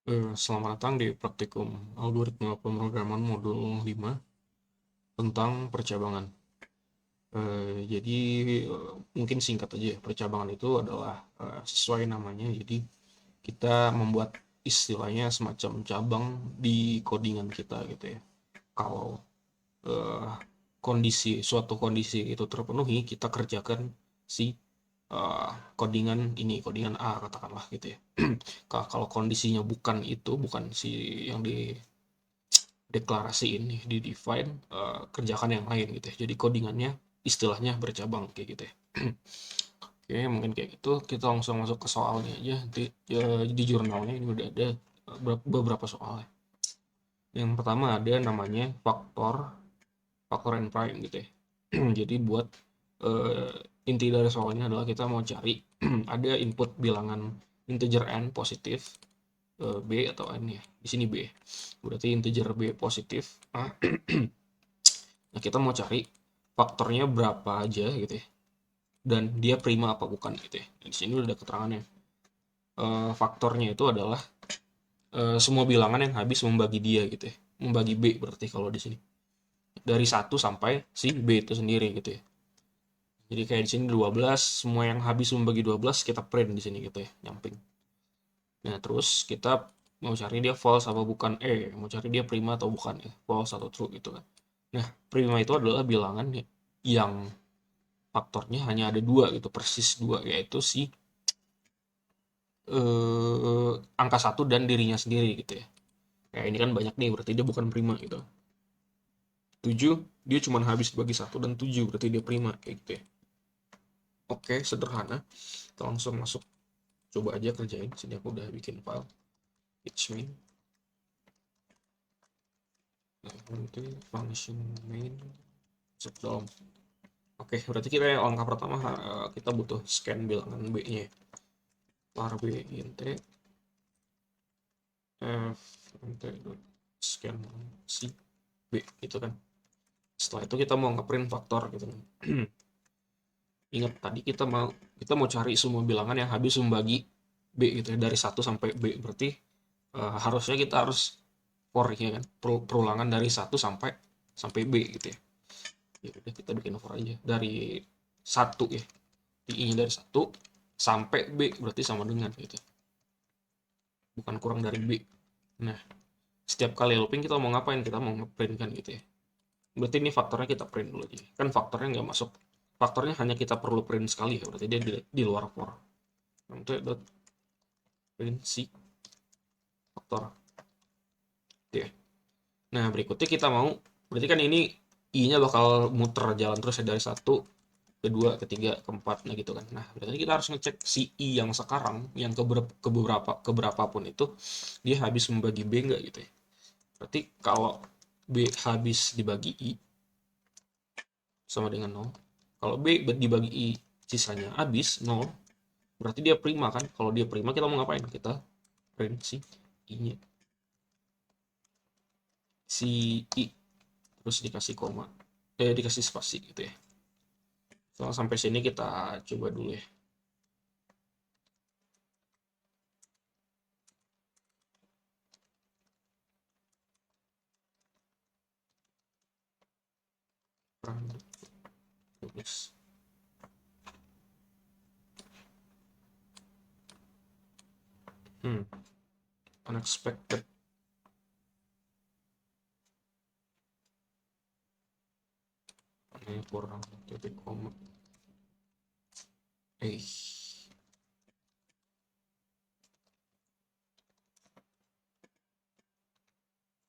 Selamat datang di praktikum algoritma pemrograman modul 5 tentang percabangan. Jadi mungkin singkat aja ya, percabangan itu adalah sesuai namanya. Jadi kita membuat istilahnya semacam cabang di codingan kita gitu ya. Kalau eh, suatu kondisi itu terpenuhi, kita kerjakan si codingan ini, codingan A katakanlah gitu ya. Kalau kondisinya bukan itu, bukan si yang deklarasi ini di define, kerjakan yang lain gitu ya. Jadi codingannya istilahnya bercabang kayak gitu ya. Oke, mungkin kayak gitu. Kita langsung masuk ke soalnya aja. Di jurnalnya ini udah ada beberapa soal ya. Yang pertama ada namanya faktor n prime gitu ya. Jadi buat uh, inti dari soalnya adalah kita mau cari ada input bilangan integer n positif, B atau n ya. Di sini B. Berarti integer B positif. Nah, kita mau cari faktornya berapa aja gitu ya. Dan dia prima apa bukan gitu ya. Di sini udah ada keterangannya. Faktornya itu adalah semua bilangan yang habis membagi dia gitu ya. Membagi B berarti kalau di sini. Dari 1 sampai si B itu sendiri gitu ya. Jadi kayak di sini 12, semua yang habis membagi 12 kita print di sini gitu ya, nyamping. Nah, terus kita mau cari dia false apa bukan, mau cari dia prima atau bukan ya, false atau true gitu kan. Nah, prima itu adalah bilangan yang faktornya hanya ada dua gitu, persis dua, yaitu si angka satu dan dirinya sendiri gitu ya. Kayak ini kan banyak nih, berarti dia bukan prima gitu. 7 dia cuma habis bagi satu dan 7 berarti dia prima kayak gitu ya. Oke, sederhana. Kita langsung masuk, coba aja kerjain. Sini aku udah bikin file each main. Nanti function main dalam. Oke, berarti kita yang langkah pertama kita butuh scan bilangan B-nya. Var B int f int scan si B gitu kan. Setelah itu kita mau ngeprint faktor gitu kan. Ingat tadi kita mau cari semua bilangan yang habis membagi B gitu ya, dari 1 sampai B. Berarti harusnya kita harus for ya kan, perulangan dari 1 sampai B gitu ya. Ya udah kita bikin for aja dari 1 ya. I-nya dari 1 sampai B berarti sama dengan gitu. Bukan kurang dari B. Nah, setiap kali looping kita mau ngapain? Kita mau ngeprint kan gitu ya. Berarti ini faktornya kita print dulu aja. Kan faktornya nggak masuk. Faktornya hanya kita perlu print sekali ya. Berarti dia di luar for. Nanti dot print si faktor. Oke. Nah, berikutnya kita mau, berarti kan ini i-nya bakal muter jalan terus ya dari 1, kedua, ketiga, keempat, nah gitu kan. Nah, berarti kita harus ngecek si i yang sekarang, yang keberapa pun itu, dia habis membagi b enggak gitu ya. Berarti kalau b habis dibagi i sama dengan 0. Kalau b dibagi i sisanya habis 0, berarti dia prima kan. Kalau dia prima kita mau ngapain? Kita print si i-nya. Si i terus dikasih koma, dikasih spasi gitu ya. So, sampai sini kita coba dulu ya. Tulis. Unexpected. Ini kurang titik koma.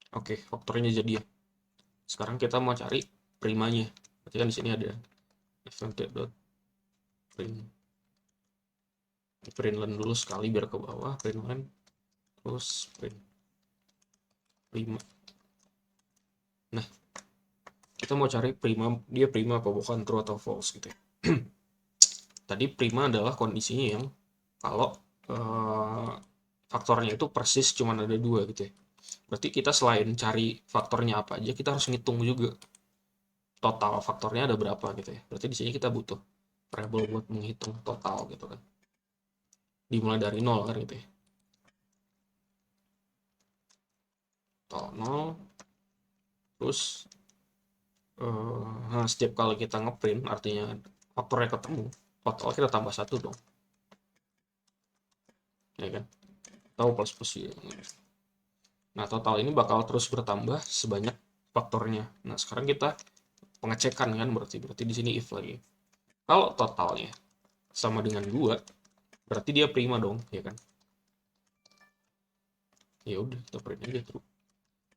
Oke, faktornya jadi ya. Sekarang kita mau cari primanya. Berarti kan di sini ada print. Print len dulu sekali biar ke bawah, print len, terus print prima. Nah, kita mau cari dia prima apa bukan, true atau false gitu ya. Tadi prima adalah kondisinya yang kalau faktornya itu persis cuma ada dua gitu ya. Berarti kita selain cari faktornya apa aja, kita harus ngitung juga total faktornya ada berapa gitu ya. Berarti di sini kita butuh variable buat menghitung total gitu kan. Dimulai dari 0 kan gitu ya. total 0. Terus nah, setiap kali kita ngeprint artinya faktornya ketemu, total kita tambah 1 dong, ya kan, tahu plus plus ya. Nah total ini bakal terus bertambah sebanyak faktornya. Nah sekarang kita pengecekan kan, berarti di sini if lagi. Kalau totalnya sama dengan 2, berarti dia prima dong, ya kan. Ya udah kita print aja true.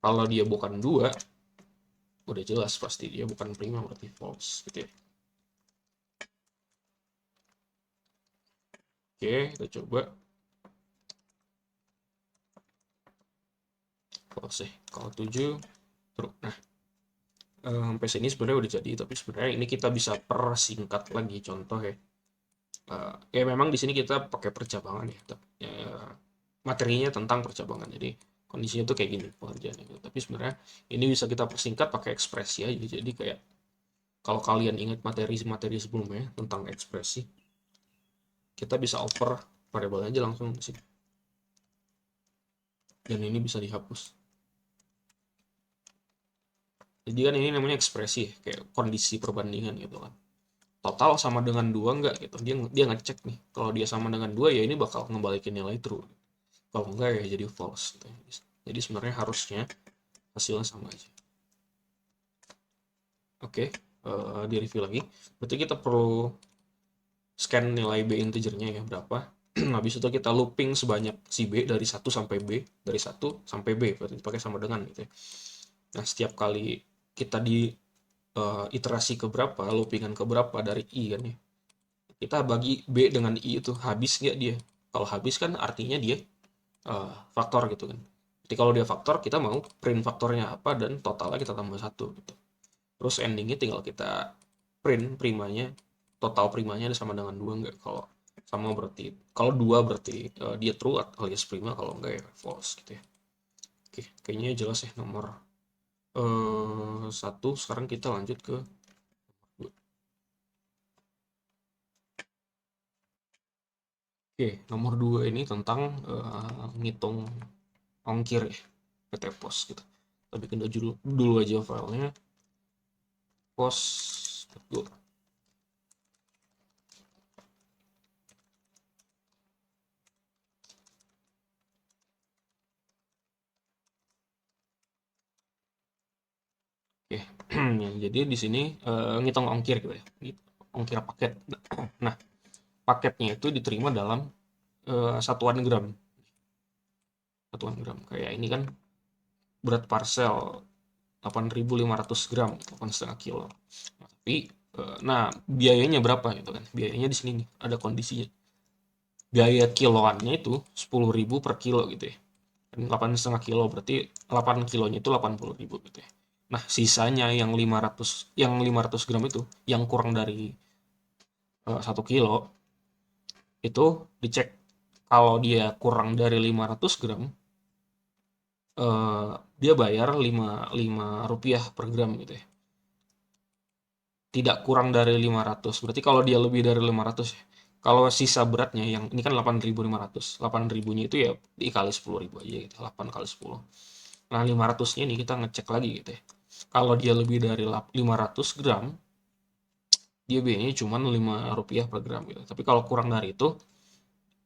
Kalau dia bukan 2, udah jelas pasti dia bukan prima, berarti false gitu ya. Oke, kita coba. False ya. Kalau 7 true. Nah, sampai sini sebenarnya udah jadi, tapi sebenarnya ini kita bisa persingkat lagi contoh ya. Ya memang di sini kita pakai percabangan ya, materinya tentang percabangan, jadi kondisinya tuh kayak gini pengerjaannya gitu. Tapi sebenarnya ini bisa kita persingkat pakai ekspresi aja. Jadi kayak kalau kalian ingat materi-materi sebelumnya tentang ekspresi, kita bisa oper variabel aja langsung di sini, dan ini bisa dihapus. Jadi kan ini namanya ekspresi ya, kayak kondisi perbandingan gitu kan. Total sama dengan 2 enggak gitu. Dia ngecek nih. Kalau dia sama dengan 2 ya ini bakal ngembalikin nilai true. Kalau enggak ya jadi false gitu. Jadi sebenarnya harusnya hasilnya sama aja. Oke, di review lagi. Berarti kita perlu scan nilai B integernya ya berapa. Habis itu kita looping sebanyak si B dari 1 sampai B, dari 1 sampai B, berarti dipakai sama dengan gitu ya. Nah, setiap kali kita di iterasi keberapa, loopingan keberapa dari I kan ya, kita bagi B dengan I itu habis nggak dia. Kalau habis kan artinya dia faktor gitu kan. Jadi kalau dia faktor, kita mau print faktornya apa dan totalnya kita tambah 1 gitu. Terus endingnya tinggal kita print primanya, total primanya sama dengan 2 enggak. Kalau sama berarti, kalau 2 berarti dia true alias prima, kalau enggak ya false gitu ya. Oke, kayaknya jelas ya nomor 1. Sekarang kita lanjut ke 2. Oke, nomor 2 ini tentang ngitung ongkir ya, PT Pos gitu. Tapi kita dulu aja filenya, pos. Oke, ya, jadi di sini ngitung ongkir gitu ya, ongkir paket. Nah, paketnya itu diterima dalam satuan gram. Satuan gram. Kayak ini kan berat parcel 8.500 gram, 8,5 kilo. Nah, tapi nah biayanya berapa gitu kan? Biayanya di sini nih ada kondisinya. Biaya kiloannya itu 10.000 per kilo gitu ya. 8,5 kilo berarti 8 kilonya itu 80.000 gitu ya. Nah, sisanya yang 500 gram itu yang kurang dari 1 kilo itu dicek. Kalau dia kurang dari 500 gram, dia bayar 5 rupiah per gram gitu ya. Tidak kurang dari 500. Berarti kalau dia lebih dari 500 ya. Kalau sisa beratnya yang ini kan 8.500. 8.000-nya itu ya dikali 10.000 aja gitu. 8 kali 10. Nah, 500-nya ini kita ngecek lagi gitu ya. Kalau dia lebih dari 500 gram, dia biayanya cuma 5 rupiah per gram gitu. Tapi kalau kurang dari itu,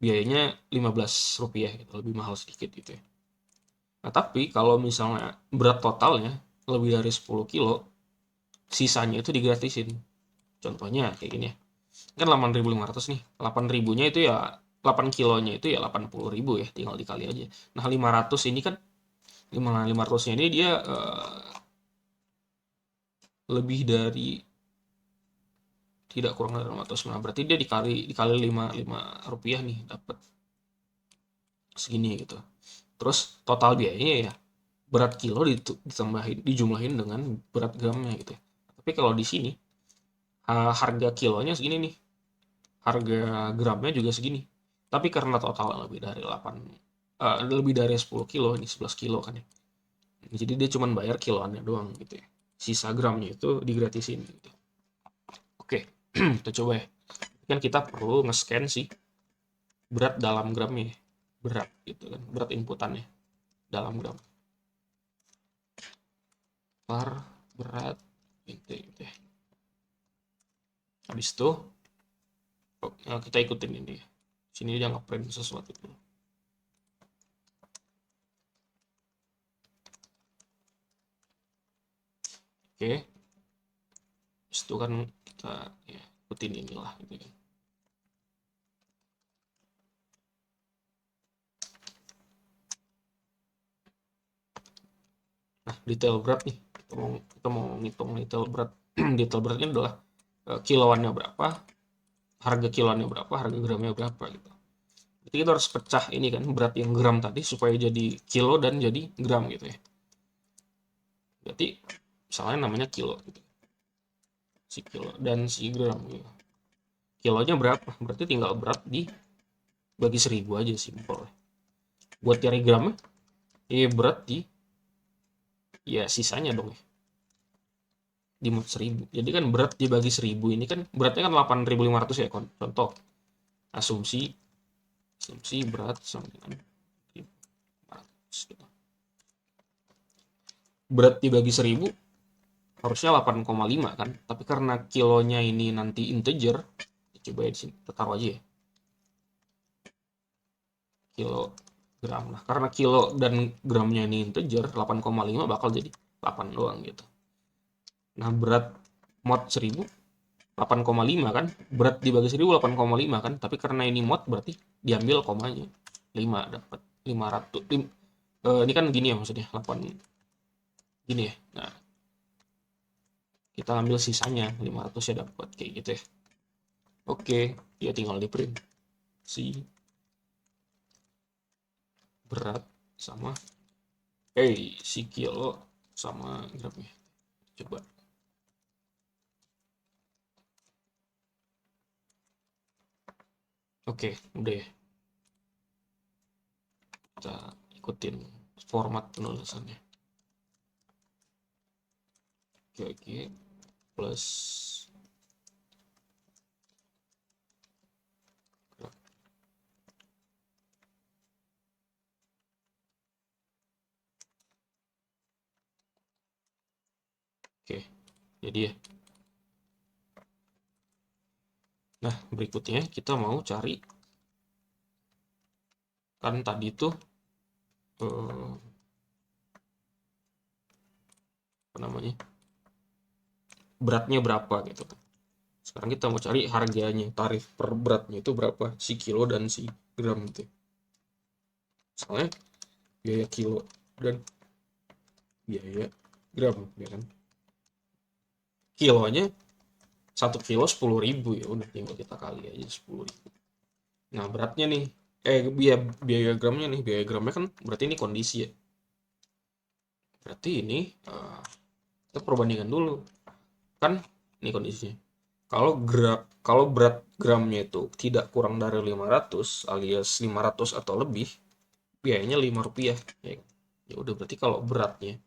biayanya 15 rupiah gitu, lebih mahal sedikit gitu ya. Nah, tapi kalau misalnya berat totalnya lebih dari 10 kilo, sisanya itu digratisin. Contohnya kayak gini ya. Kan 8.500 nih. 8.000-nya itu ya 8 kilonya itu ya 80.000 ya, tinggal dikali aja. Nah, 500 ini kan 500-nya ini dia lebih dari, tidak kurang dari 500. Nah, berarti dia dikali 5 rupiah nih dapat segini gitu. Terus total biayanya ya berat kilo dijumlahin dengan berat gramnya gitu ya. Tapi kalau di sini harga kilonya segini nih, harga gramnya juga segini. Tapi karena total lebih dari 10 kilo, ini 11 kilo kan ya. Jadi dia cuma bayar kiloannya doang gitu ya. Sisa gramnya itu digratisin gitu. Oke, kita coba ya. Kan kita perlu nge-scan sih berat dalam gramnya, berat gitu kan, berat inputannya dalam gram. var berat gitu, gitu ya. Habis itu kita ikutin ini. Sini dia nge-print sesuatu dulu. Oke. Habis itu kan kita ya, ikutin inilah gitu kan. Nah, detail berat nih. Kita mau ngitung detail berat. Detail beratnya adalah kiloannya berapa, harga kiloannya berapa, harga gramnya berapa gitu. Jadi kita harus pecah ini kan berat yang gram tadi supaya jadi kilo dan jadi gram gitu ya. Berarti misalnya namanya kilo gitu. Si kilo dan si gram gitu. Kilonya berapa? Berarti tinggal berat di bagi 1000 aja simpel. Buat cari gramnya, berat di ya sisanya dong ya. Di mod 1000. Jadi kan berat dibagi 1000 ini kan beratnya kan 8500 ya contoh. Asumsi asumsi berat sama dengan 1500 gitu. Berat dibagi 1000 harusnya 8,5 kan, tapi karena kilonya ini nanti integer, coba ya di sini taruh aja ya, kilogram. Nah, karena kilo dan gramnya ini integer, 8,5 bakal jadi 8 doang gitu. Nah, berat mod 1000 8,5 kan, berat dibagi 1000 8,5 kan, tapi karena ini mod berarti diambil komanya 5 dapat 500. Ini kan gini ya maksudnya 8 gini ya. Nah, kita ambil sisanya 500 ya dapat kayak gitu ya. Oke, ya tinggal di print si berat sama si kilo sama gramnya. Coba. Oke, udah ya. Kita ikutin format penulisannya. Oke, plus oke, jadi ya. Nah, berikutnya kita mau cari kan tadi tuh apa namanya? Beratnya berapa gitu kan. Sekarang kita mau cari harganya, tarif per beratnya itu berapa, si kilo dan si gram gitu. Soalnya biaya kilo dan biaya gram ya kan. Kilonya 1 kilo 10.000 ya udah tinggal kita kali aja 10.000. Nah beratnya nih biaya gramnya nih, biaya gramnya kan berarti ini kondisi ya. Berarti ini kita perbandingan dulu kan, ini kondisinya. Kalau berat gramnya itu tidak kurang dari 500 alias 500 atau lebih, biayanya 5 rupiah ya. Ya udah berarti kalau beratnya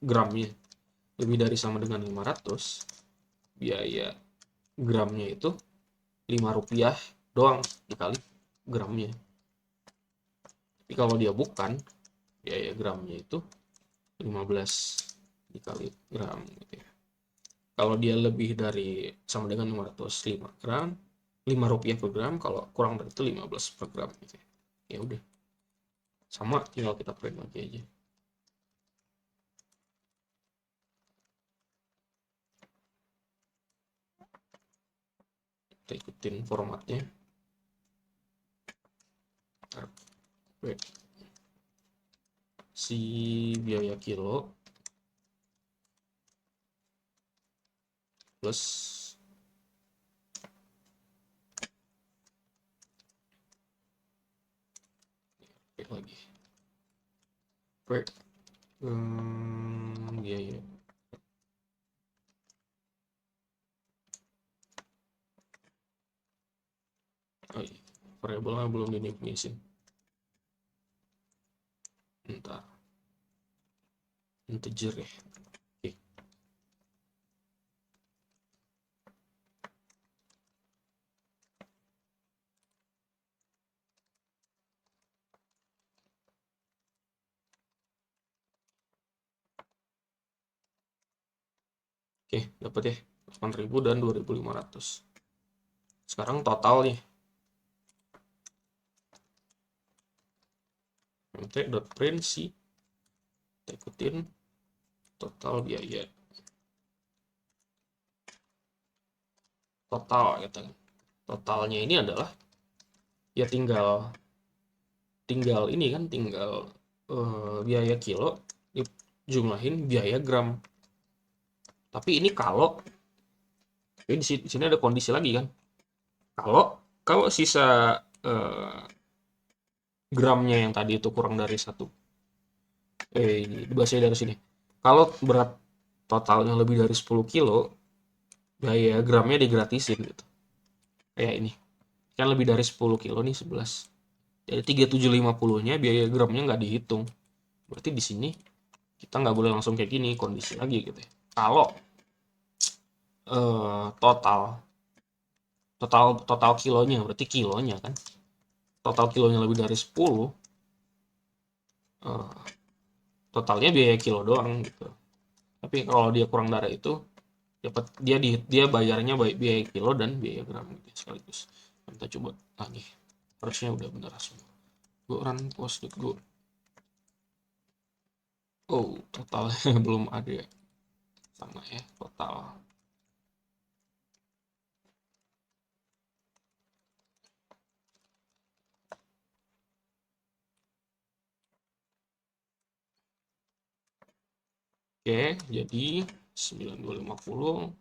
gramnya lebih dari sama dengan 500, biaya gramnya itu 5 rupiah doang dikali gramnya. Tapi kalau dia bukan, biaya gramnya itu 15 dikali gram gitu ya. Kalau dia lebih dari sama dengan 505 gram, 5 rupiah per gram, kalau kurang dari itu 15 per gram gitu ya. Ya udah. Sama tinggal kita print lagi aja. Kita ikutin formatnya. Si biaya kilo plus lagi biaya variabelnya belum didefinisiin, entar integer ya. Oke. Oke, dapat ya 8.000 dan 2.500. Sekarang total nih, mt.print sih, kita ikutin total biaya total gitu. Totalnya ini adalah ya tinggal tinggal ini kan, tinggal biaya kilo dijumlahin biaya gram. Tapi ini kalau di sini ada kondisi lagi kan. Kalau kalau sisa gramnya yang tadi itu kurang dari satu, bahasanya dari sini. Kalau berat totalnya lebih dari 10 kilo, biaya gramnya digratisin gitu. Kayak ini. Kan lebih dari 10 kilo nih 11. Jadi 3750-nya biaya gramnya nggak dihitung. Berarti di sini kita nggak boleh langsung kayak gini kondisi lagi gitu ya. Kalau total total total kilonya, berarti kilonya kan, total kilonya lebih dari 10, eh, totalnya biaya kilo doang gitu. Tapi kalau dia kurang dari itu, dapat dia bayarnya biaya kilo dan biaya gram gitu sekaligus. Kita coba lagi, harusnya udah benar semua. Go run post.go. Oh, totalnya belum ada ya. Sama ya, total. Oke, jadi 9250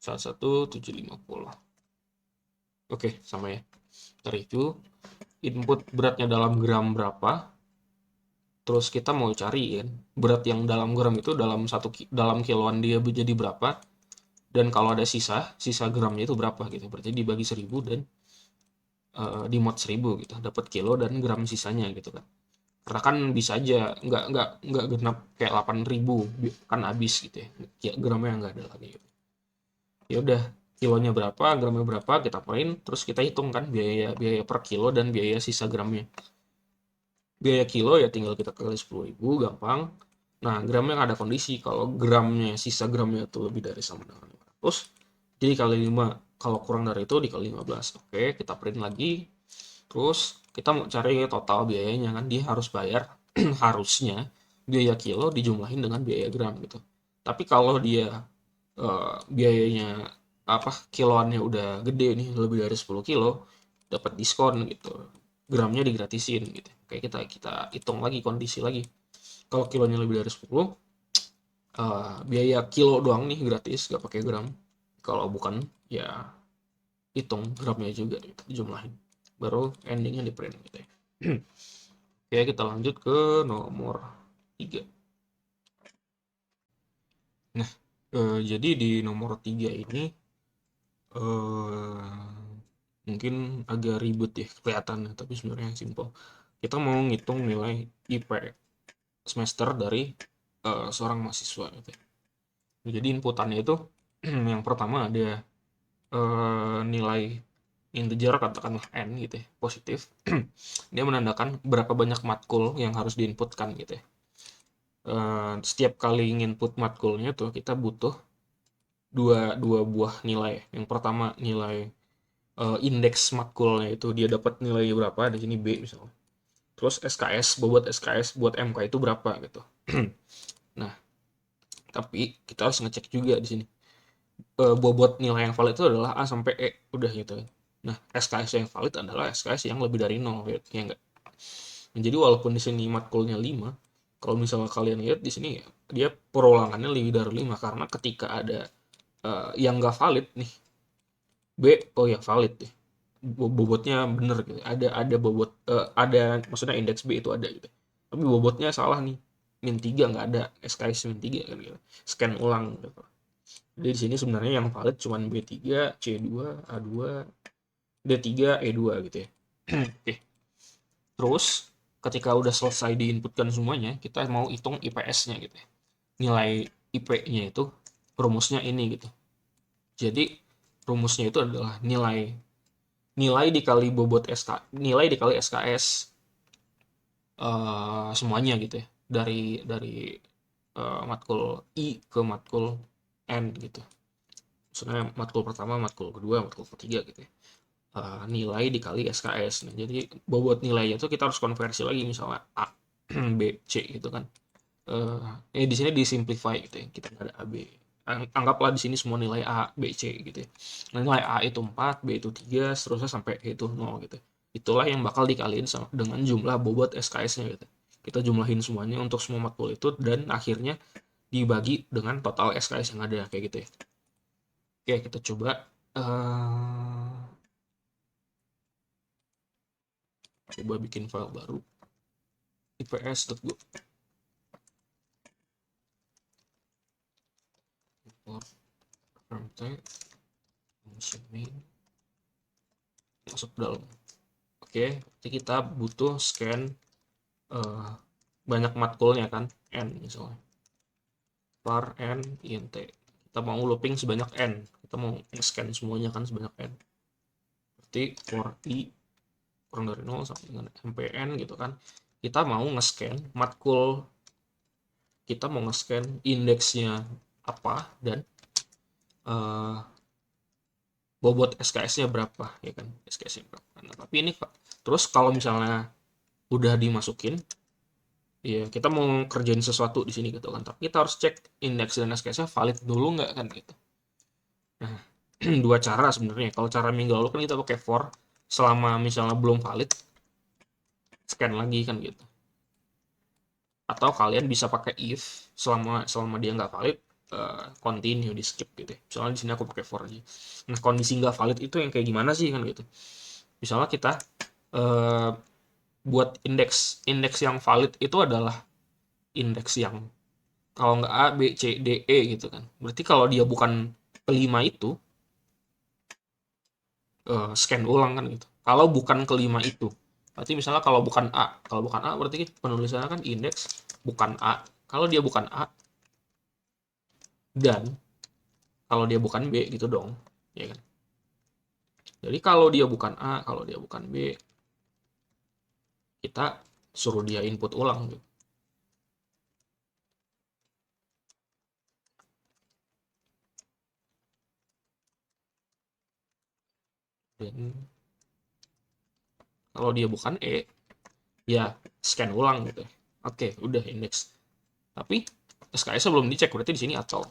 11.750. Oke, sama ya. Kita review. Input beratnya dalam gram berapa? Terus kita mau cari kan berat yang dalam gram itu dalam kiloan dia jadi berapa? Dan kalau ada sisa gramnya itu berapa gitu. Berarti dibagi 1000 dan di mod 1000 gitu. Dapat kilo dan gram sisanya gitu kan. Karena kan bisa aja nggak genap kayak 8.000 kan habis gitu ya. Gramnya nggak ada lagi gitu. Ya udah, kilonya berapa, gramnya berapa, kita print, terus kita hitung kan biaya biaya per kilo dan biaya sisa gramnya. Biaya kilo ya tinggal kita kali 10.000, gampang. Nah, gramnya ada kondisi, kalau gramnya, sisa gramnya itu lebih dari sama dengan 500, jadi kali 5, kalau kurang dari itu dikali 15. Oke, kita print lagi, terus kita mau cari total biayanya kan, dia harus bayar, harusnya, biaya kilo dijumlahin dengan biaya gram gitu. Tapi kalau dia biayanya apa kiloannya udah gede nih lebih dari 10 kilo, dapat diskon gitu, gramnya digratisin gitu. Kayak kita hitung lagi kondisi lagi, kalau kilonya lebih dari 10, biaya kilo doang nih gratis gak pakai gram. Kalau bukan ya hitung gramnya juga gitu, dijumlahin, baru endingnya di print gitu ya. Oke, kita lanjut ke nomor 3. Nah, jadi di nomor 3 ini mungkin agak ribet ya kelihatannya, tapi sebenarnya simple. Kita mau ngitung nilai IP semester dari seorang mahasiswa gitu ya. Jadi inputannya itu yang pertama ada nilai integer, katakanlah n gitu ya, positif. Dia menandakan berapa banyak matkul yang harus diinputkan gitu ya. Setiap kali nginput matkulnya tuh kita butuh dua buah nilai. Yang pertama nilai indeks matkulnya itu dia dapat nilai berapa, di sini B misalnya. Terus SKS, bobot SKS buat MK itu berapa gitu. Nah, tapi kita harus ngecek juga di sini. Bobot nilai yang valid itu adalah A sampai E, udah gitu. Nah, SKS yang valid adalah SKS yang lebih dari 0, ya enggak. Nah, jadi walaupun di sini matkulnya 5, kalau misalnya kalian lihat di sini dia perulangannya lebih dari 5 karena ketika ada yang nggak valid nih, B, oh ya valid deh, bobotnya bener gitu, ada bobot, ada maksudnya indeks B itu ada gitu, tapi bobotnya salah nih, -3 nggak ada, SKS -3 kan gitu, scan ulang gitu. Jadi di sini sebenarnya yang valid cuman B3, C2, A2, D3, E2 gitu ya. Oke, terus ketika udah selesai diinputkan semuanya, kita mau hitung IPS-nya gitu ya, nilai IP-nya itu rumusnya ini gitu. Jadi rumusnya itu adalah nilai nilai dikali bobot nilai dikali SKS semuanya gitu ya, dari matkul I ke matkul N gitu. Maksudnya matkul pertama, matkul kedua, matkul ketiga gitu ya. Nilai dikali SKS. Nah, jadi bobot nilainya itu kita harus konversi lagi, misalnya A, B, C gitu kan. Di sini disimplify gitu ya. Kita nggak ada A, B. Anggaplah di sini semua nilai A, B, C gitu ya. Nah, nilai A itu 4, B itu 3, seterusnya sampai itu 0 gitu. Itulah yang bakal dikaliin sama dengan jumlah bobot SKS-nya gitu. Kita jumlahin semuanya untuk semua matkul itu dan akhirnya dibagi dengan total SKS yang ada kayak gitu ya. Oke, kita coba coba bikin file baru ips.go import function main masuk dalam. Oke, jadi kita butuh scan banyak matkulnya kan, n misalnya var n int. Kita mau looping sebanyak n, kita mau scan semuanya kan sebanyak n. Berarti for i kurang dari 0 sampai dengan mpn gitu kan. Kita mau nge-scan matkul, kita mau nge-scan indeksnya apa dan bobot SKS-nya berapa ya kan, SKS-nya berapa. Nah, tapi ini terus kalau misalnya udah dimasukin ya kita mau kerjain sesuatu di sini gitu kan, tapi kita harus cek indeks dan SKS-nya valid dulu nggak kan gitu. Nah, dua cara sebenarnya. Kalau cara minggu lalu kan kita pakai for, selama misalnya belum valid scan lagi kan gitu. Atau kalian bisa pakai if, selama dia nggak valid continue di skip gitu ya. Misalnya di sini aku pakai for aja. Nah, kondisi nggak valid itu yang kayak gimana sih kan gitu. Misalnya kita buat indeks yang valid itu adalah indeks yang kalau nggak A, B, C, D, E gitu kan. Berarti kalau dia bukan kelima itu, scan ulang kan gitu. Kalau bukan kelima itu, berarti misalnya kalau bukan A berarti penulisannya kan indeks bukan A. Kalau dia bukan A dan kalau dia bukan B gitu dong, ya kan. Jadi kalau dia bukan A, kalau dia bukan B, kita suruh dia input ulang gitu. Dan kalau dia bukan E, ya scan ulang gitu. Oke, udah indeks. Tapi SKS-nya belum dicek, berarti di sini atau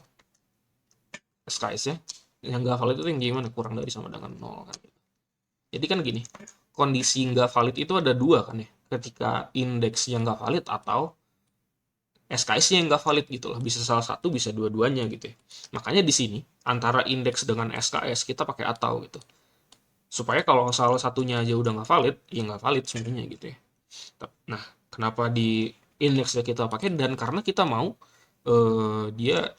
SKS-nya yang nggak valid itu yang gimana, kurang dari sama dengan 0 kan. Jadi kan gini, kondisi nggak valid itu ada dua kan ya, ketika indeks yang nggak valid atau SKS-nya yang nggak valid gitu loh, bisa salah satu bisa dua-duanya gitu ya. Makanya di sini antara indeks dengan SKS kita pakai atau gitu, supaya kalau salah satunya aja udah nggak valid ya nggak valid semuanya gitu ya. Nah, kenapa di indeksnya kita pakai, dan karena kita mau dia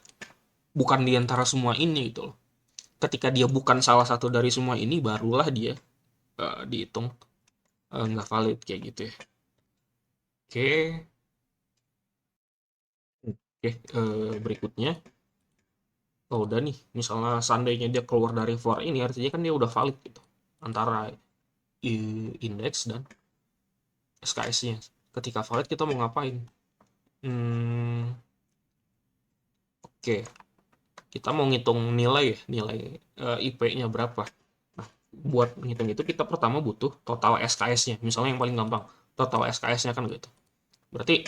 bukan di antara semua ini gitu loh. Ketika dia bukan salah satu dari semua ini, barulah dia dihitung nggak valid kayak gitu ya. Oke, oke. Berikutnya, oh udah nih, misalnya seandainya dia keluar dari for ini, artinya kan dia udah valid gitu antara indeks dan SKS-nya. Ketika valid kita mau ngapain? Oke, kita mau ngitung nilai ya, nilai IP-nya berapa. Nah, buat ngitung itu kita pertama butuh total SKS-nya. Misalnya yang paling gampang, total SKS-nya kan gitu. Berarti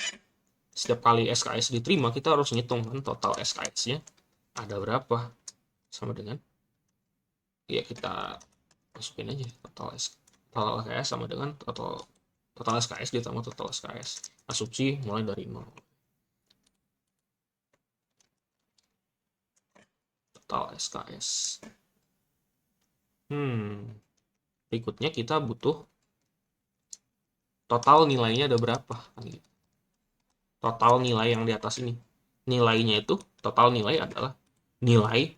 setiap kali SKS diterima kita harus ngitung kan total SKS-nya ada berapa, sama dengan ya kita masukin aja total SKS sama dengan total SKS ditambah total SKS, asumsi mulai dari 0. Total SKS. Berikutnya kita butuh total nilainya ada berapa kan gitu. Total nilai yang di atas ini, nilainya itu total nilai adalah nilai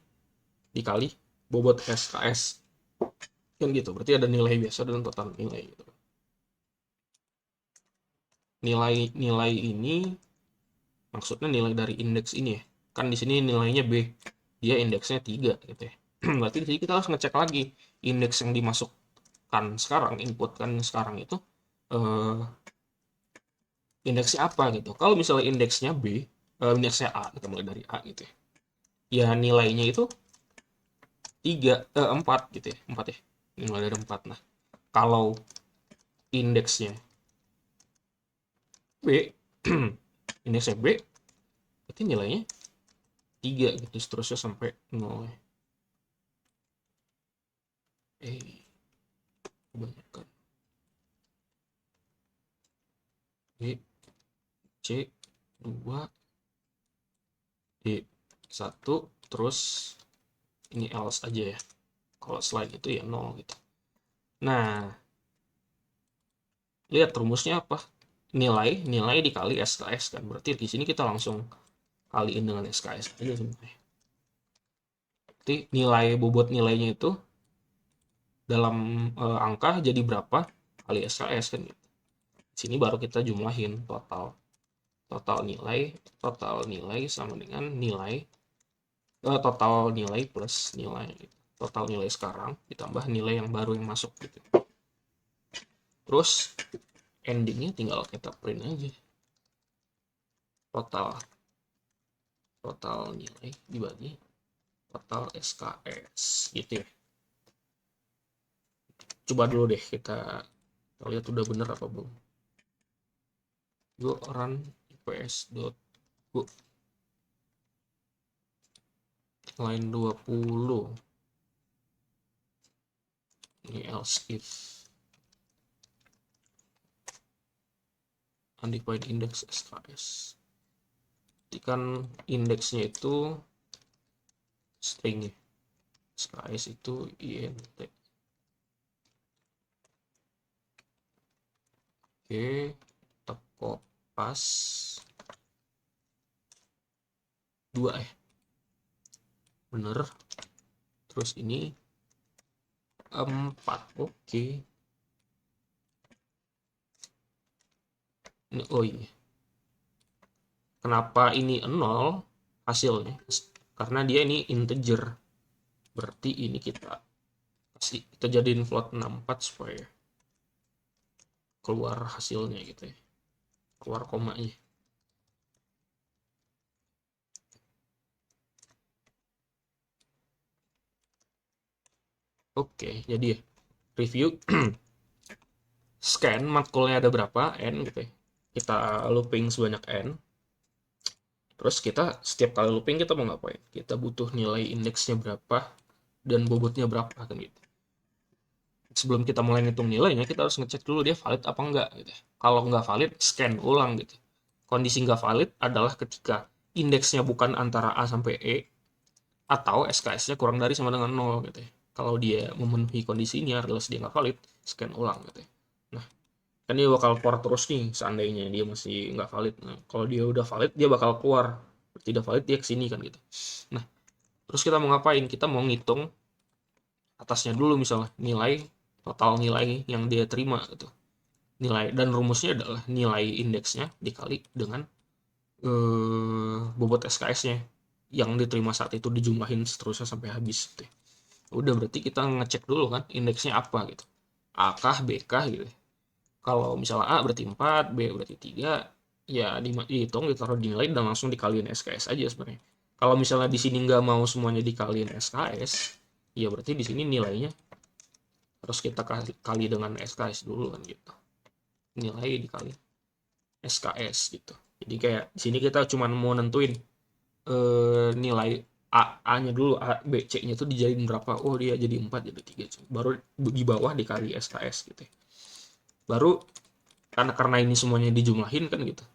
dikali bobot SKS kan gitu. Berarti ada nilai biasa dan total nilai gitu. Nilai ini maksudnya nilai dari indeks ini ya. Kan di sini nilainya B, dia indeksnya 3 gitu ya. Berarti di sini kita harus ngecek lagi indeks yang dimasukkan sekarang, input kan sekarang itu eh, indeksnya apa gitu. Kalau misalnya indeksnya B, indeksnya A, kita mulai dari A gitu ya. ya nilainya itu 4 gitu ya, 4 ya, nilai dari 4. Nah, kalau indeksnya B, indeksnya B, berarti nilainya 3 gitu, seterusnya sampai 0. Kebanyakan. B, C, 2, D, 1, terus ini else aja ya. Kalau selain itu ya 0 gitu. Nah, lihat rumusnya apa? Nilai dikali SKS kan. Berarti di sini kita langsung kaliin dengan SKS aja sebenarnya. Berarti nilai bobot nilainya itu dalam angka jadi berapa kali SKS kan gitu. Di sini baru kita jumlahin total nilai sama dengan nilai total nilai plus nilai gitu. Total nilai sekarang ditambah nilai yang baru yang masuk gitu. Terus endingnya tinggal kita print aja total nilai dibagi total SKS gitu ya. Coba dulu deh kita lihat udah bener apa belum. Go run ips.go line 20. Ini else if undefined index SKS. Jadi kan indeksnya itu string ya. SKS itu int. Oke, kita kopas 2 ya. Bener. Terus ini 4. Oke. Ini oh iya. Kenapa ini 0 hasilnya? Karena dia ini integer. Berarti ini kita jadiin float 64 supaya keluar hasilnya gitu ya. Keluar komanya. Oke, jadi ya review scan matkulnya ada berapa n gitu ya. Kita looping sebanyak n. Terus kita setiap kali looping kita mau ngapain? Kita butuh nilai indeksnya berapa dan bobotnya berapa kan gitu. Sebelum kita mulai ngitung nilainya, kita harus ngecek dulu dia valid apa enggak gitu. Kalau nggak valid, scan ulang gitu. Kondisi nggak valid adalah ketika indeksnya bukan antara A sampai E atau SKS-nya kurang dari sama dengan 0 gitu ya. Kalau dia memenuhi kondisi ini adalah dia nggak valid, scan ulang gitu ya. Nah, kan dia bakal keluar terus nih seandainya dia masih nggak valid. Nah, kalau dia udah valid, dia bakal keluar. Tidak valid, dia kesini kan gitu. Nah, terus kita mau ngapain? Kita mau ngitung atasnya dulu misalnya total nilai yang dia terima gitu. Nilai dan rumusnya adalah nilai indeksnya dikali dengan bobot SKS-nya yang diterima saat itu dijumlahin seterusnya sampai habis gitu. Udah berarti kita ngecek dulu kan indeksnya apa gitu. A kah B kah gitu. Kalau misalnya A berarti 4, B berarti 3, ya dihitung ditaruh di nilai dan langsung dikaliin SKS aja sebenarnya. Kalau misalnya di sini nggak mau semuanya dikaliin SKS, ya berarti di sini nilainya harus kita kali dengan SKS dulu kan gitu. Nilai dikali SKS gitu. Jadi kayak di sini kita cuma mau nentuin nilai A-nya dulu, A, B, C-nya tuh dijadiin berapa. Oh, dia jadi 4, jadi 3. Baru di bawah dikali SKS gitu ya. Baru karena ini semuanya dijumlahin kan gitu.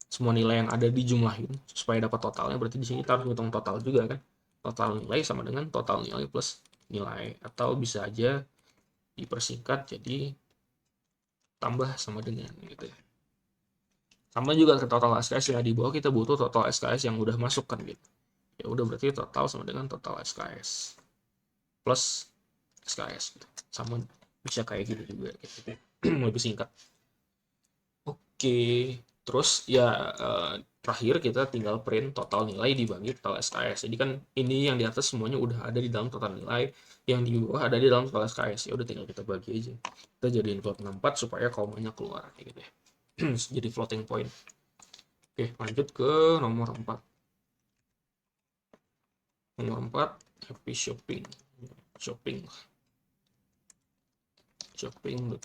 Semua nilai yang ada dijumlahin supaya dapat totalnya, berarti di sini kita harus hitung total juga kan. Total nilai sama dengan total nilai plus nilai, atau bisa aja dipersingkat jadi tambah sama dengan gitu ya. Sama juga ke total SKS ya, di bawah kita butuh total SKS yang udah masuk kan gitu. Ya udah berarti total sama dengan total SKS plus SKS gitu. Sama bisa kayak gitu juga gitu. Lebih singkat. Oke, terus ya terakhir kita tinggal print total nilai dibagi total SKS. Jadi kan ini yang di atas semuanya udah ada di dalam total nilai, yang di bawah ada di dalam total SKS. Ya udah tinggal kita bagi aja. Kita jadiin float 64 supaya komanya keluar gitu ya. Jadi floating point. Oke, lanjut ke nomor 4. Nomor 4, happy shopping. Shopping. Shopping.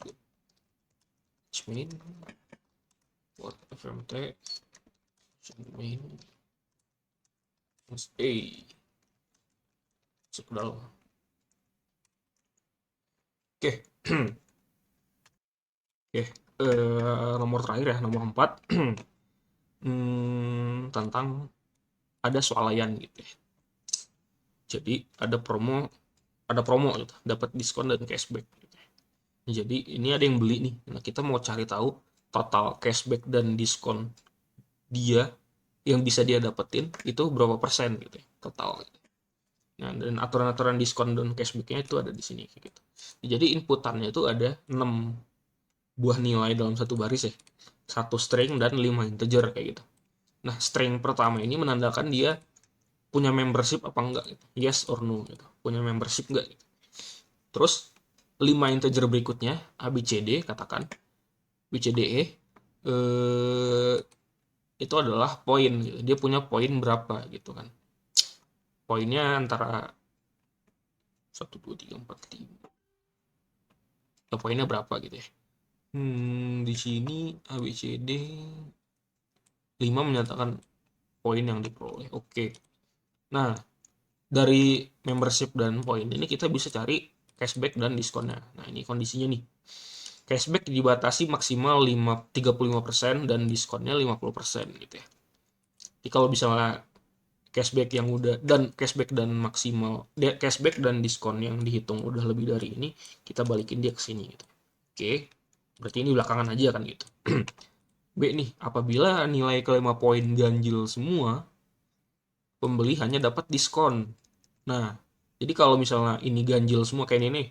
Main. What FMT. Main. Mas A. Masuk ke dalam. Oke. Oke. Nomor terakhir ya, nomor 4. Tentang ada swalayan gitu ya. Jadi ada promo gitu, dapat diskon dan cashback gitu. Jadi ini ada yang beli nih. Nah, kita mau cari tahu total cashback dan diskon dia yang bisa dia dapetin itu berapa persen gitu ya, total. Nah, dan aturan-aturan diskon dan cashbacknya itu ada di sini gitu. Jadi inputannya itu ada 6 buah nilai dalam satu baris ya. 1 string dan 5 integer kayak gitu. Nah, string pertama ini menandakan dia punya membership apa enggak gitu. Yes or no gitu. Punya membership enggak gitu. Terus 5 integer berikutnya ABCD katakan BCDE itu adalah poin gitu. Dia punya poin berapa gitu kan. Poinnya antara 1 2 3 4 5. Atau poinnya berapa gitu ya. Di sini ABCD 5 menyatakan poin yang diperoleh. Oke. Nah, dari membership dan poin ini kita bisa cari cashback dan diskonnya. Nah, ini kondisinya nih. Cashback dibatasi maksimal 35% dan diskonnya 50% gitu ya. Jadi kalau misalnya cashback yang udah dan cashback dan maksimal cashback dan diskon yang dihitung udah lebih dari ini, kita balikin dia ke sini gitu. Oke. Berarti ini belakangan aja kan gitu. B nih, apabila nilai kelima poin ganjil semua, pembeli hanya dapat diskon. Nah, jadi kalau misalnya ini ganjil semua kayak ini nih,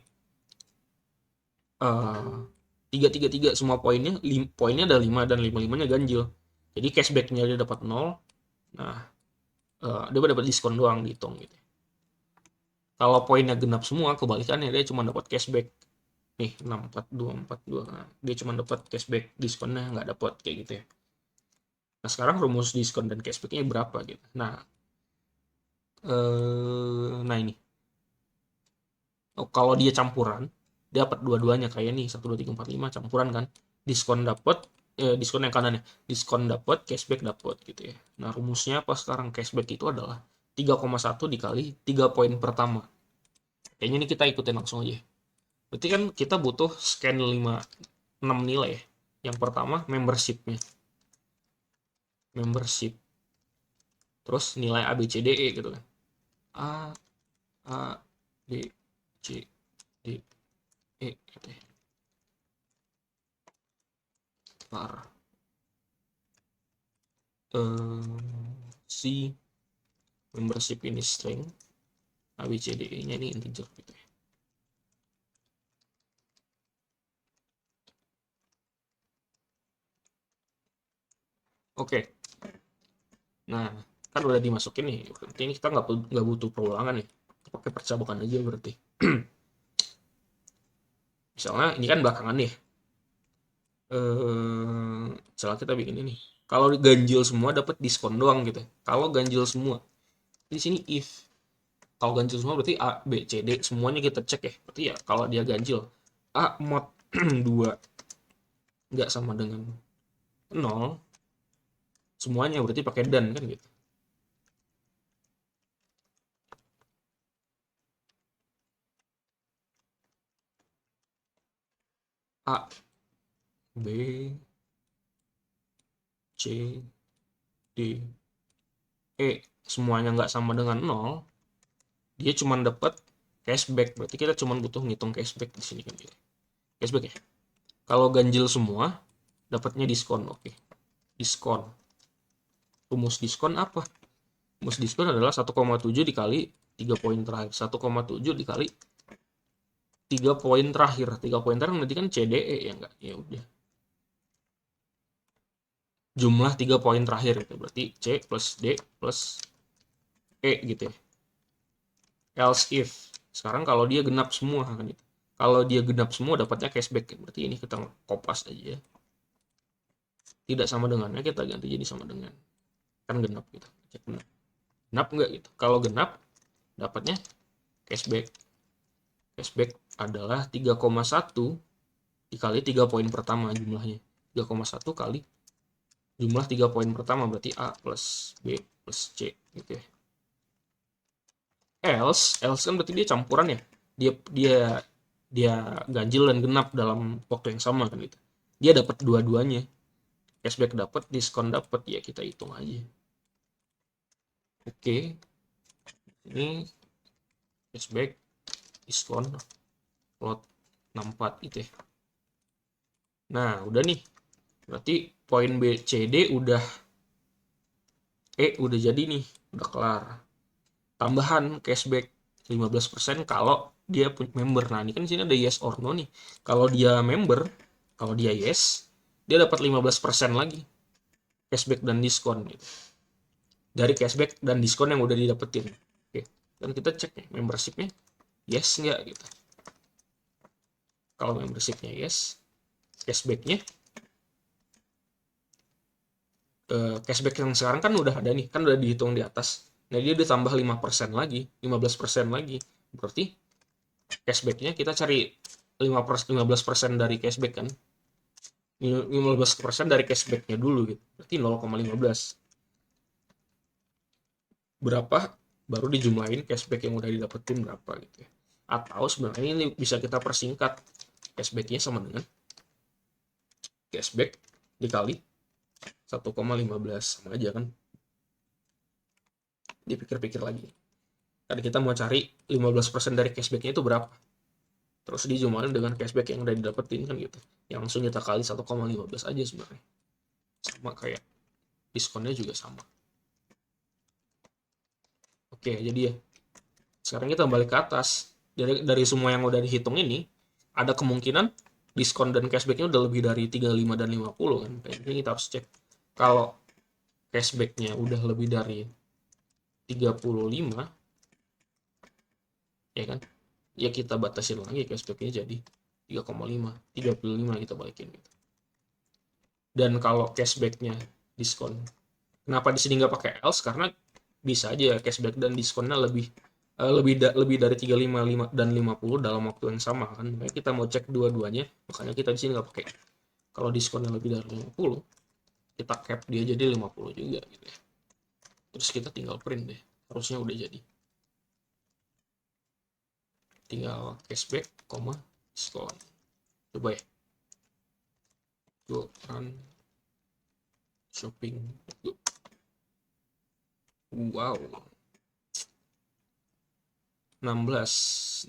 tiga tiga tiga semua poinnya, poinnya ada 5 dan 5-5-nya ganjil. Jadi cashbacknya dia dapat 0. Nah, dia dapat diskon doang dihitung gitu. Kalau poinnya genap semua, kebalikannya dia cuma dapat cashback. Nih, 64242. Nah, dia cuma dapat cashback, diskonnya nggak dapat kayak gitu ya. Nah, sekarang rumus diskon dan cashbacknya berapa gitu. Nah, ini. Kalau dia campuran, dia dapat dua-duanya kayak nih 1 2 3 4 5 campuran kan. Diskon dapat diskon yang kanannya. Diskon dapat, cashback dapat gitu ya. Nah, rumusnya apa sekarang? Cashback itu adalah 3,1 dikali 3 poin pertama. Kayaknya ini kita ikutin langsung aja. Berarti kan kita butuh scan 6 nilai ya. Yang pertama membershipnya. Membership. Terus nilai A, B, C, D, E gitu kan. A, B, C, D, gitu ya. Si membership ini string, ABCDE nya ini integer gitu ya. Oke. Nah, kan udah dimasukin nih. Berarti ini kita nggak butuh perulangan nih. Pakai percabukan aja berarti. Misalnya ini kan belakangan nih. Misalnya kita bikin ini. Kalau ganjil semua dapat diskon doang gitu. Kalau ganjil semua. Di sini if. Kalau ganjil semua berarti A, B, C, D semuanya kita cek ya. Berarti ya kalau dia ganjil A mod 2 nggak sama dengan 0, semuanya berarti pakai dan kan gitu. A, B, C, D, E semuanya nggak sama dengan 0, dia cuma dapat cashback. Berarti kita cuma butuh ngitung cashback di sini kan gitu. Cashback ya. Kalau ganjil semua dapatnya diskon. Oke. Diskon. Rumus diskon apa? Rumus diskon adalah 1,7 dikali 3 poin terakhir. 1,7 dikali 3 poin terakhir. 3 poin terakhir nanti kan CDE ya enggak? Ya udah. Jumlah 3 poin terakhir itu berarti C plus D plus E gitu ya. Else if. Sekarang kalau dia genap semua kan gitu. Kalau dia genap semua dapatnya cashback. Berarti ini kita kopas aja ya. Tidak sama dengannya kita ganti jadi sama dengan. Kan genap gitu. Cek genap. Genap enggak gitu. Kalau genap dapatnya cashback. Cashback adalah 3,1 dikali 3 poin pertama jumlahnya. 3,1 kali jumlah 3 poin pertama berarti A plus B plus C gitu ya. Else kan berarti dia campuran ya. Dia dia dia ganjil dan genap dalam waktu yang sama kan gitu. Dia dapat dua-duanya. Cashback dapat, diskon dapat, ya kita hitung aja. Oke. Ini cashback, diskon, lot 64 gitu ya. Nah, udah nih. Berarti poin B, C, D udah udah jadi nih, udah kelar. Tambahan cashback 15% kalau dia punya member. Nah, ini kan di sini ada yes or no nih. Kalau dia member, kalau dia yes, dia dapat 15% lagi cashback dan diskon gitu. Dari cashback dan diskon yang udah didapetin. Oke. Dan kita cek nih membershipnya yes nggak gitu. Kalau membershipnya yes, cashbacknya cashback yang sekarang kan udah ada nih, kan udah dihitung di atas. Nah, dia udah tambah 5% lagi, 15% lagi. Berarti cashbacknya kita cari 15% dari cashback kan. 15% dari cashbacknya dulu gitu. Berarti 0,15. Berapa baru dijumlahin cashback yang udah didapetin berapa gitu ya. Atau sebenarnya ini bisa kita persingkat. Cashbacknya sama dengan cashback dikali 1,15 sama aja kan. Dipikir-pikir lagi. Tadi kita mau cari 15% dari cashbacknya itu berapa. Terus dijumlahin dengan cashback yang udah didapetin kan gitu. Yang langsung kita kali 1,15 aja sebenarnya. Sama kayak diskonnya juga sama. Oke, jadi ya. Sekarang kita balik ke atas. Dari semua yang udah dihitung ini, ada kemungkinan diskon dan cashbacknya udah lebih dari 35 dan 50 kan. Kayaknya kita harus cek. Kalau cashbacknya udah lebih dari 35, ya kan? Ya kita batasin lagi cashbacknya jadi 3,5, 35 kita balikin gitu. Dan kalau cashbacknya diskon, kenapa di sini nggak pakai else? Karena bisa aja cashback dan diskonnya lebih dari 35 dan 50 dalam waktu yang sama kan. Makanya kita mau cek dua-duanya, makanya kita di sini nggak pakai. Kalau diskonnya lebih dari 50, kita cap dia jadi 50 juga gitu ya. Terus kita tinggal print deh. Harusnya udah jadi. Tinggal cashback, diskon. Coba ya. Go run shopping. Wow. 16.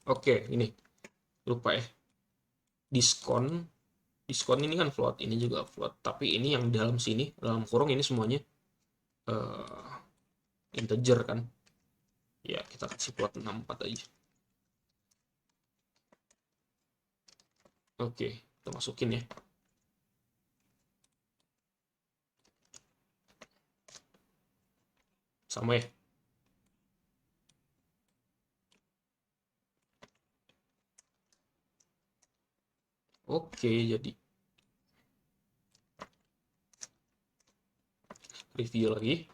Oke, ini. Lupa ya. Diskon. Diskon ini kan float, ini juga float. Tapi ini yang dalam sini, dalam kurung ini semuanya integer kan. Ya, kita kasih float 64 aja. Oke, kita masukin ya. Sama ya. Oke, jadi review lagi.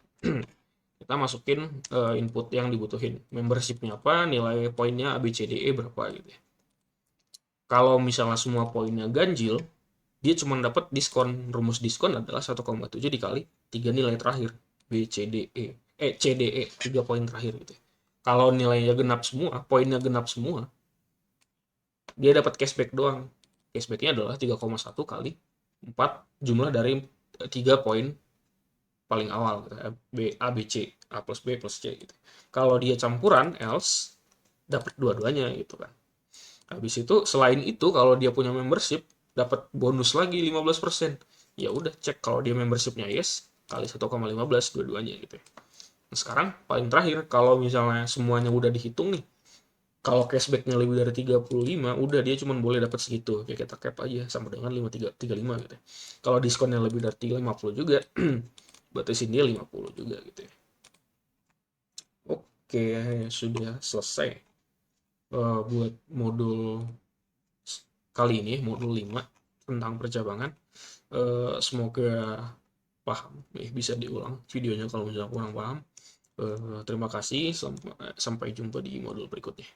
Kita masukin input yang dibutuhin. Membershipnya apa, nilai poinnya ABCDE berapa gitu ya. Kalau misalnya semua poinnya ganjil, dia cuma dapat diskon. Rumus diskon adalah 1,7 dikali 3 nilai terakhir. BCDE. CDE, 3 poin terakhir gitu ya. Kalau nilainya genap semua, poinnya genap semua, dia dapat cashback doang. Cashbacknya adalah 3,1 kali 4 jumlah dari 3 poin paling awal gitu. A, B, C. A plus B plus C gitu. Kalau dia campuran, else, dapat dua-duanya gitu kan. Habis itu, selain itu, kalau dia punya membership, dapat bonus lagi 15%. Ya udah, cek kalau dia membershipnya yes, kali 1,15 dua-duanya gitu ya. Nah, sekarang paling terakhir, kalau misalnya semuanya udah dihitung nih, kalau cashbacknya lebih dari 35, udah dia cuma boleh dapat segitu. Ya kita cap aja sama dengan 35 gitu ya. Kalau diskonnya lebih dari 350 juga, batasin dia 50 juga gitu ya. Oke, sudah selesai buat modul kali ini, modul 5 tentang percabangan. Semoga paham. Bisa diulang videonya kalau misalnya kurang paham. Terima kasih, sampai jumpa di modul berikutnya.